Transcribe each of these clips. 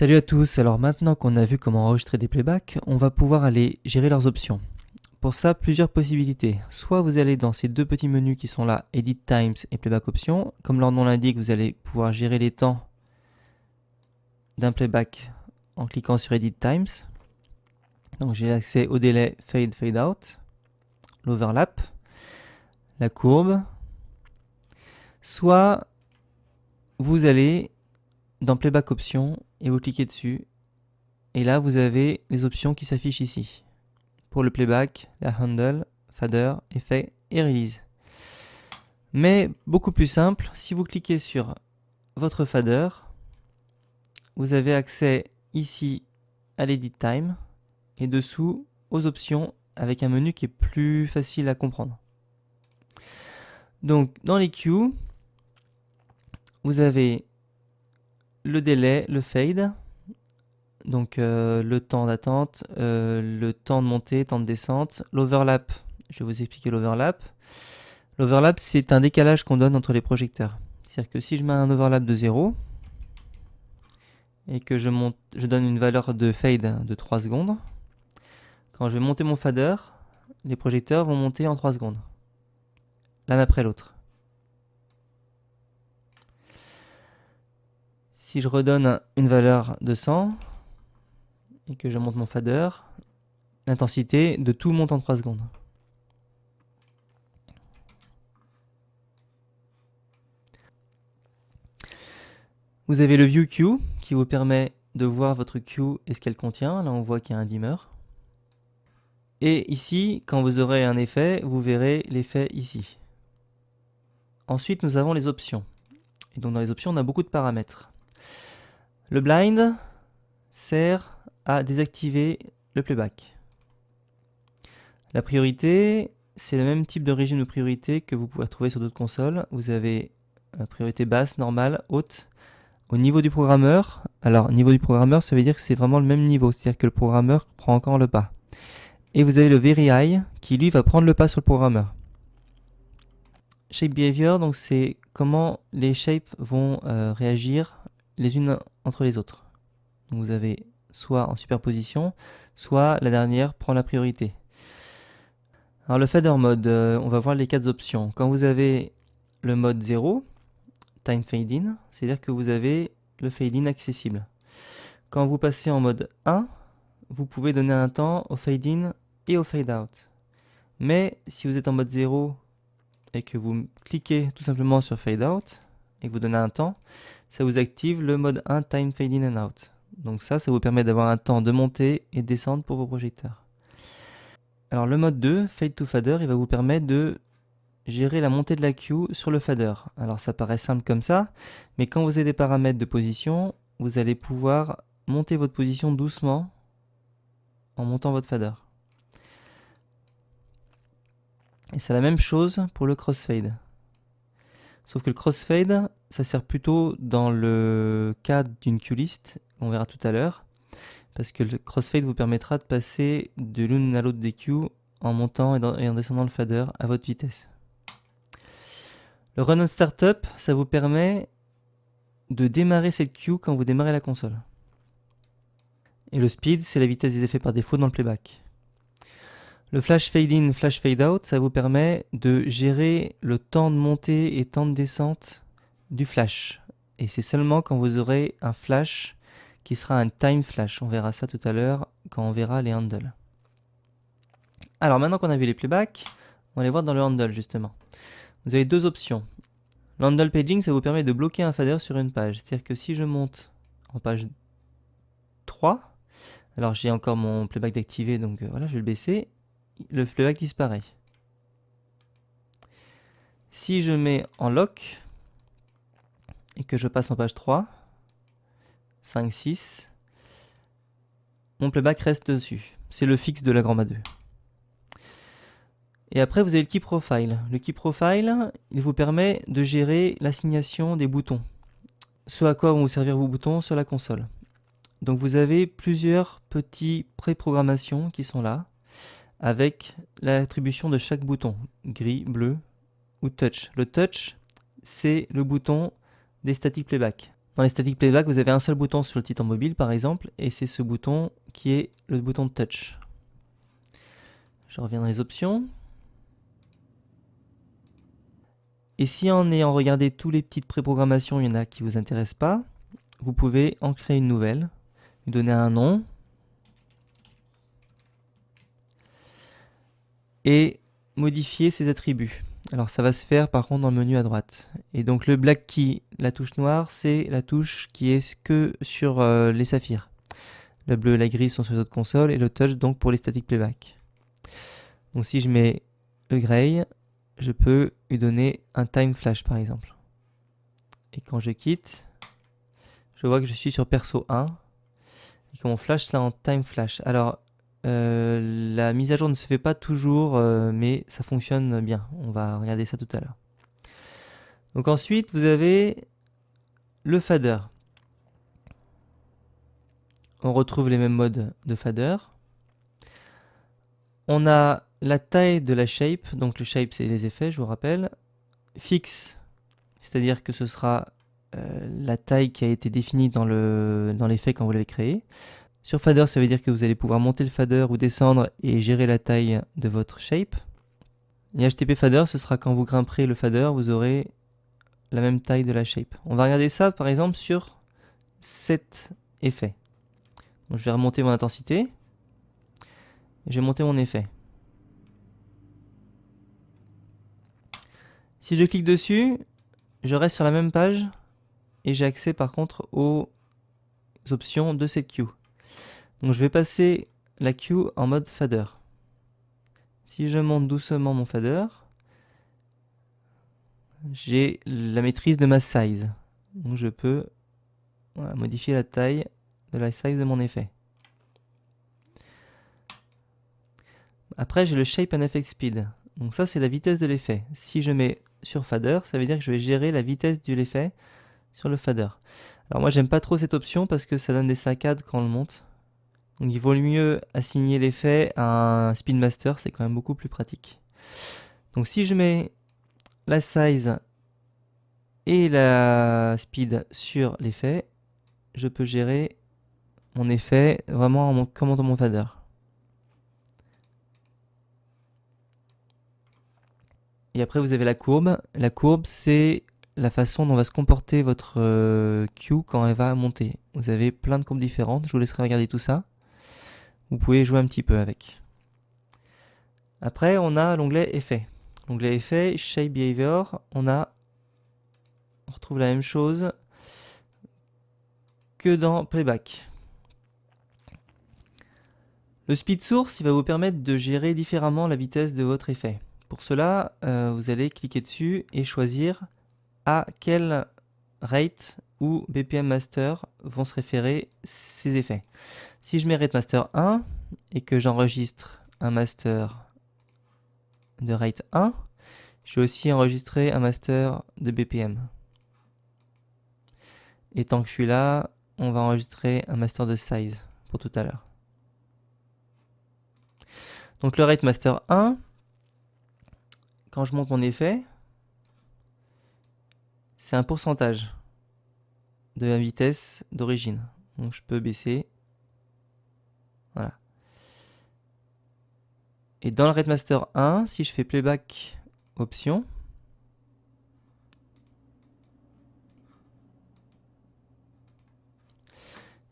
Salut à tous, alors maintenant qu'on a vu comment enregistrer des playbacks, on va pouvoir aller gérer leurs options. Pour ça, plusieurs possibilités. Soit vous allez dans ces deux petits menus qui sont là, Edit Times et Playback Options. Comme leur nom l'indique, vous allez pouvoir gérer les temps d'un playback en cliquant sur Edit Times. Donc j'ai accès au délai Fade, Fade Out, l'overlap, la courbe. Soit vous allez dans Playback Options et vous cliquez dessus. Et là, vous avez les options qui s'affichent ici. Pour le playback, la handle, fader, effet et release. Mais beaucoup plus simple, si vous cliquez sur votre fader, vous avez accès ici à l'edit time et dessous aux options avec un menu qui est plus facile à comprendre. Donc dans les cues, vous avez le délai, le fade, donc le temps d'attente, le temps de montée, temps de descente, l'overlap. Je vais vous expliquer l'overlap. L'overlap, c'est un décalage qu'on donne entre les projecteurs. C'est-à-dire que si je mets un overlap de 0 et que je donne une valeur de fade de 3 secondes, quand je vais monter mon fader, les projecteurs vont monter en 3 secondes, l'un après l'autre. Si je redonne une valeur de 100 et que je monte mon fader, l'intensité de tout monte en 3 secondes. Vous avez le View Queue qui vous permet de voir votre queue et ce qu'elle contient. Là, on voit qu'il y a un dimmer. Et ici, quand vous aurez un effet, vous verrez l'effet ici. Ensuite, nous avons les options. Et donc, dans les options, on a beaucoup de paramètres. Le blind sert à désactiver le playback. La priorité, c'est le même type de régime de priorité que vous pouvez retrouver sur d'autres consoles. Vous avez priorité basse, normale, haute. Au niveau du programmeur, alors niveau du programmeur, ça veut dire que c'est vraiment le même niveau, c'est-à-dire que le programmeur prend encore le pas. Et vous avez le Very High qui lui va prendre le pas sur le programmeur. Shape Behavior, donc c'est comment les shapes vont réagir les unes entre les autres. Donc vous avez soit en superposition, soit la dernière prend la priorité. Alors le fader mode, on va voir les 4 options. Quand vous avez le mode 0, time fade in, c'est-à-dire que vous avez le fade in accessible. Quand vous passez en mode 1, vous pouvez donner un temps au fade in et au fade out. Mais si vous êtes en mode 0 et que vous cliquez tout simplement sur fade out et que vous donnez un temps, ça vous active le mode 1 time fade in and out. Donc ça vous permet d'avoir un temps de montée et de descente pour vos projecteurs. Alors le mode 2, fade to fader, il va vous permettre de gérer la montée de la queue sur le fader. Alors ça paraît simple comme ça, mais quand vous avez des paramètres de position, vous allez pouvoir monter votre position doucement en montant votre fader. Et c'est la même chose pour le crossfade. Sauf que le crossfade, ça sert plutôt dans le cadre d'une queue list, on verra tout à l'heure, parce que le crossfade vous permettra de passer de l'une à l'autre des queues en montant et en descendant le fader à votre vitesse. Le Run on Startup, ça vous permet de démarrer cette queue quand vous démarrez la console. Et le Speed, c'est la vitesse des effets par défaut dans le playback. Le Flash Fade In, Flash Fade Out, ça vous permet de gérer le temps de montée et temps de descente du flash. Et c'est seulement quand vous aurez un flash qui sera un time flash. On verra ça tout à l'heure quand on verra les handles. Alors maintenant qu'on a vu les playbacks, on va les voir dans le handle justement. Vous avez deux options. Le handle paging, ça vous permet de bloquer un fader sur une page. C'est-à-dire que si je monte en page 3, alors j'ai encore mon playback d'activé, donc voilà, je vais le baisser. Le playback disparaît. Si je mets en lock et que je passe en page 3, 5, 6, mon playback reste dessus. C'est le fixe de la Gramma 2. Et après, vous avez le Key Profile. Le Key Profile, il vous permet de gérer l'assignation des boutons. Ce à quoi vont vous servir vos boutons sur la console. Donc vous avez plusieurs petits pré-programmations qui sont là, avec l'attribution de chaque bouton, gris, bleu ou touch. Le touch, c'est le bouton des static playback. Dans les static playback, vous avez un seul bouton sur le Titan Mobile par exemple, et c'est ce bouton qui est le bouton de touch. Je reviens dans les options. Et si en ayant regardé tous les petites préprogrammations, il y en a qui ne vous intéressent pas, vous pouvez en créer une nouvelle, lui donner un nom, et modifier ses attributs. Alors ça va se faire par contre dans le menu à droite. Et donc le black key, la touche noire, c'est la touche qui est que sur les saphirs. Le bleu et la grise sont sur les autres consoles, et le touch donc pour les static playback. Donc si je mets le gray, je peux lui donner un time flash par exemple. Et quand je quitte, je vois que je suis sur perso 1 et que mon flash là en time flash. Alors la mise à jour ne se fait pas toujours, mais ça fonctionne bien. On va regarder ça tout à l'heure. Donc ensuite, vous avez le fader. On retrouve les mêmes modes de fader. On a la taille de la shape. Donc le shape, c'est les effets, je vous rappelle. Fixe, c'est-à-dire que ce sera la taille qui a été définie dans l'effet quand vous l'avez créé. Sur fader, ça veut dire que vous allez pouvoir monter le fader ou descendre et gérer la taille de votre shape. Et HTP fader, ce sera quand vous grimperez le fader, vous aurez la même taille de la shape. On va regarder ça par exemple sur cet effet. Donc, je vais remonter mon intensité. Et je vais monter mon effet. Si je clique dessus, je reste sur la même page et j'ai accès par contre aux options de cette queue. Donc je vais passer la queue en mode fader. Si je monte doucement mon fader, j'ai la maîtrise de ma size. Donc je peux modifier la taille de la size de mon effet. Après, j'ai le Shape and Effect Speed. Donc ça, c'est la vitesse de l'effet. Si je mets sur fader, ça veut dire que je vais gérer la vitesse de l'effet sur le fader. Alors moi, j'aime pas trop cette option parce que ça donne des saccades quand on le monte. Donc il vaut mieux assigner l'effet à un Speedmaster, c'est quand même beaucoup plus pratique. Donc si je mets la size et la speed sur l'effet, je peux gérer mon effet vraiment en commandant mon fader. Et après, vous avez la courbe. La courbe, c'est la façon dont va se comporter votre queue quand elle va monter. Vous avez plein de courbes différentes. Je vous laisserai regarder tout ça. Vous pouvez jouer un petit peu avec. Après, on a l'onglet Effets. L'onglet Effets, Shape Behavior, on retrouve la même chose que dans Playback. Le Speed Source, il va vous permettre de gérer différemment la vitesse de votre effet. Pour cela, vous allez cliquer dessus et choisir à quel rate ou BPM Master vont se référer ces effets. Si je mets Rate Master 1 et que j'enregistre un master de Rate 1, je vais aussi enregistrer un master de BPM. Et tant que je suis là, on va enregistrer un master de Size pour tout à l'heure. Donc le Rate Master 1, quand je monte mon effet, c'est un pourcentage de la vitesse d'origine. Donc je peux baisser. Voilà. Et dans le Rate Master 1, si je fais Playback Option,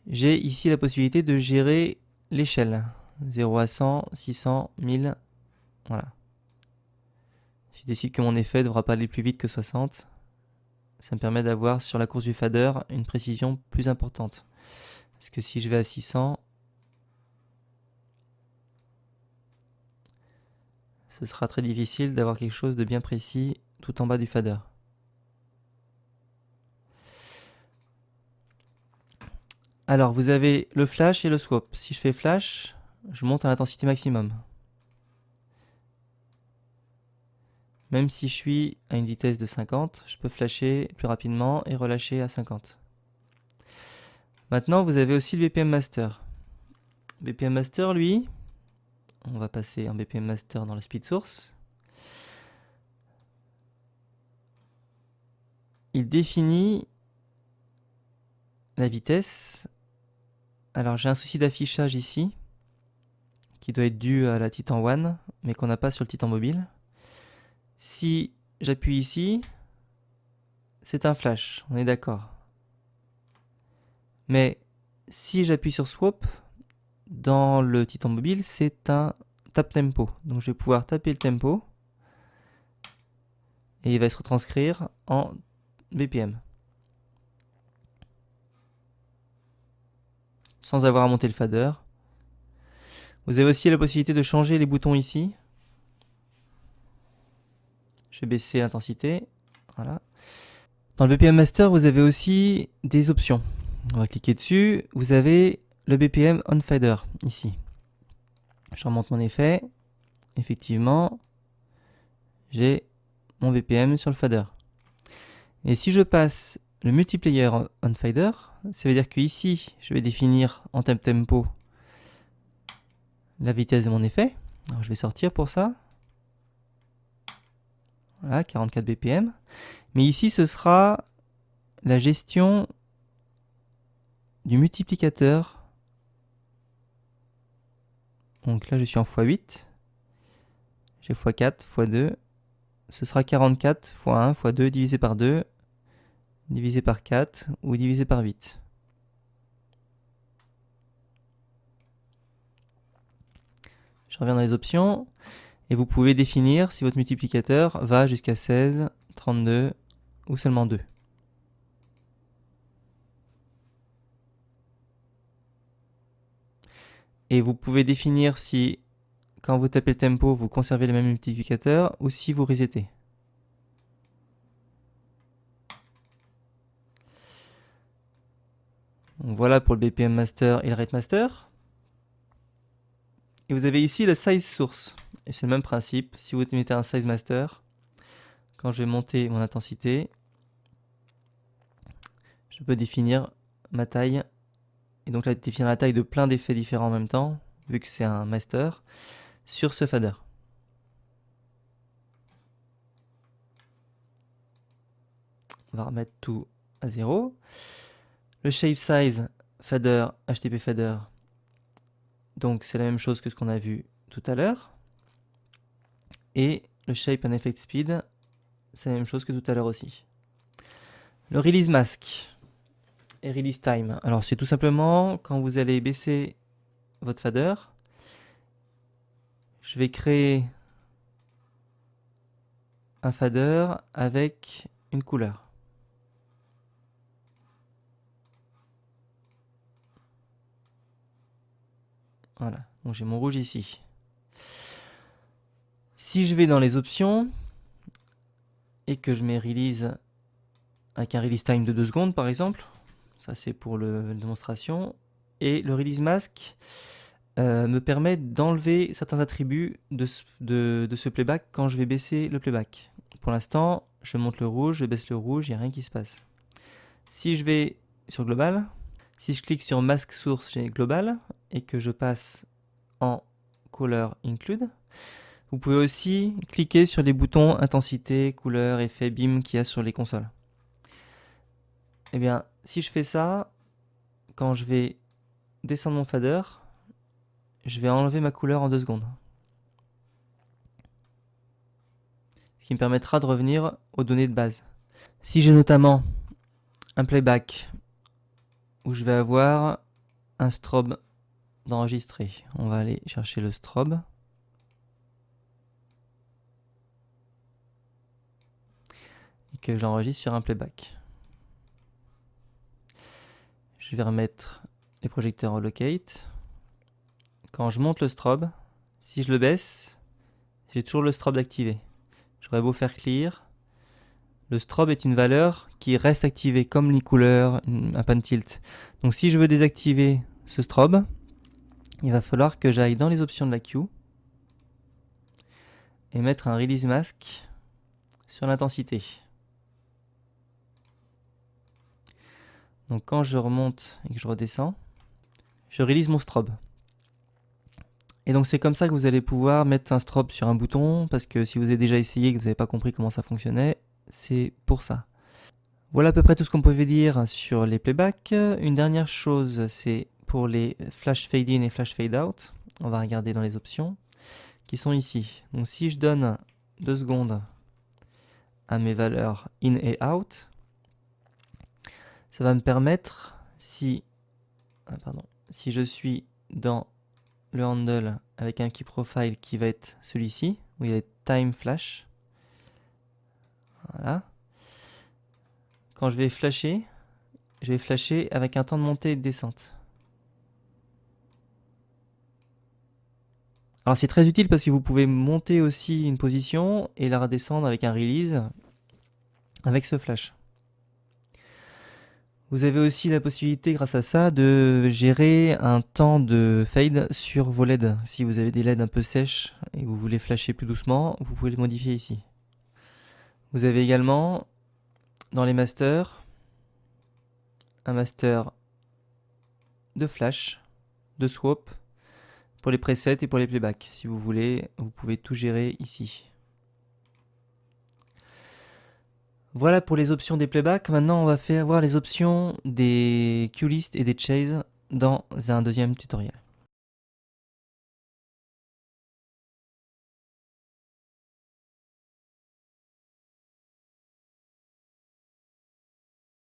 j'ai ici la possibilité de gérer l'échelle. 0 à 100, 600, 1000. Voilà. Si je décide que mon effet ne devra pas aller plus vite que 60, ça me permet d'avoir sur la course du fader une précision plus importante. Parce que si je vais à 600, ce sera très difficile d'avoir quelque chose de bien précis tout en bas du fader. Alors, vous avez le flash et le swap. Si je fais flash, je monte à l'intensité maximum. Même si je suis à une vitesse de 50, je peux flasher plus rapidement et relâcher à 50. Maintenant, vous avez aussi le BPM Master. BPM Master, lui, on va passer en BPM Master dans le Speed Source. Il définit la vitesse. Alors j'ai un souci d'affichage ici, qui doit être dû à la Titan One, mais qu'on n'a pas sur le Titan Mobile. Si j'appuie ici, c'est un flash, on est d'accord. Mais si j'appuie sur Swap, dans le Titan Mobile, c'est un tap tempo. Donc je vais pouvoir taper le tempo, et il va se retranscrire en BPM. Sans avoir à monter le fader. Vous avez aussi la possibilité de changer les boutons ici. Je vais baisser l'intensité. Voilà. Dans le BPM Master, vous avez aussi des options. On va cliquer dessus. Vous avez le BPM on fader ici. Je remonte mon effet. Effectivement, j'ai mon BPM sur le fader. Et si je passe le multiplayer on fader, ça veut dire que ici, je vais définir en tempo la vitesse de mon effet. Alors, je vais sortir pour ça. Voilà, 44 BPM. Mais ici, ce sera la gestion du multiplicateur. Donc là, je suis en x8. J'ai x4, x2. Ce sera 44 x 1, x 2, divisé par 2, divisé par 4 ou divisé par 8. Je reviens dans les options. Et vous pouvez définir si votre multiplicateur va jusqu'à 16, 32 ou seulement 2. Et vous pouvez définir si, quand vous tapez le tempo, vous conservez le même multiplicateur ou si vous resetez. Donc voilà pour le BPM Master et le Rate Master. Et vous avez ici le Size Source. Et c'est le même principe. Si vous mettez un Size Master, quand je vais monter mon intensité, je peux définir ma taille. Et donc là, définir la taille de plein d'effets différents en même temps, vu que c'est un master, sur ce fader. On va remettre tout à 0. Le Shape Size Fader, HTP Fader, donc c'est la même chose que ce qu'on a vu tout à l'heure. Et le Shape and Effect Speed, c'est la même chose que tout à l'heure aussi. Le Release Mask et Release Time. Alors c'est tout simplement quand vous allez baisser votre fader, je vais créer un fader avec une couleur. Voilà, donc j'ai mon rouge ici. Si je vais dans les options et que je mets release avec un release time de 2 secondes par exemple, ça c'est pour la démonstration, et le release mask me permet d'enlever certains attributs de ce playback quand je vais baisser le playback. Pour l'instant, je monte le rouge, je baisse le rouge, il n'y a rien qui se passe. Si je vais sur global, si je clique sur mask source chez global et que je passe en color include, vous pouvez aussi cliquer sur les boutons intensité, couleur, effet, beam qu'il y a sur les consoles. Et bien, si je fais ça, quand je vais descendre mon fader, je vais enlever ma couleur en 2 secondes. Ce qui me permettra de revenir aux données de base. Si j'ai notamment un playback où je vais avoir un strobe d'enregistrer, on va aller chercher le strobe. Et que j'enregistre sur un playback. Je vais remettre les projecteurs en locate. Quand je monte le strobe, si je le baisse, j'ai toujours le strobe activé. J'aurais beau faire clear, le strobe est une valeur qui reste activée comme les couleurs, un pan tilt. Donc si je veux désactiver ce strobe, il va falloir que j'aille dans les options de la queue et mettre un release mask sur l'intensité. Donc quand je remonte et que je redescends, je release mon strobe. Et donc c'est comme ça que vous allez pouvoir mettre un strobe sur un bouton, parce que si vous avez déjà essayé et que vous n'avez pas compris comment ça fonctionnait, c'est pour ça. Voilà à peu près tout ce qu'on pouvait dire sur les playbacks. Une dernière chose, c'est pour les flash fade in et flash fade out. On va regarder dans les options qui sont ici. Donc si je donne 2 secondes à mes valeurs in et out, ça va me permettre, si je suis dans le handle avec un key profile qui va être celui-ci, où il y a les time flash, voilà. Quand je vais flasher avec un temps de montée et de descente. Alors c'est très utile parce que vous pouvez monter aussi une position et la redescendre avec un release avec ce flash. Vous avez aussi la possibilité, grâce à ça, de gérer un temps de fade sur vos LED. Si vous avez des LED un peu sèches et que vous voulez flasher plus doucement, vous pouvez les modifier ici. Vous avez également, dans les masters, un master de flash, de swap, pour les presets et pour les playbacks. Si vous voulez, vous pouvez tout gérer ici. Voilà pour les options des playbacks. Maintenant, on va voir les options des QList et des chase dans un deuxième tutoriel.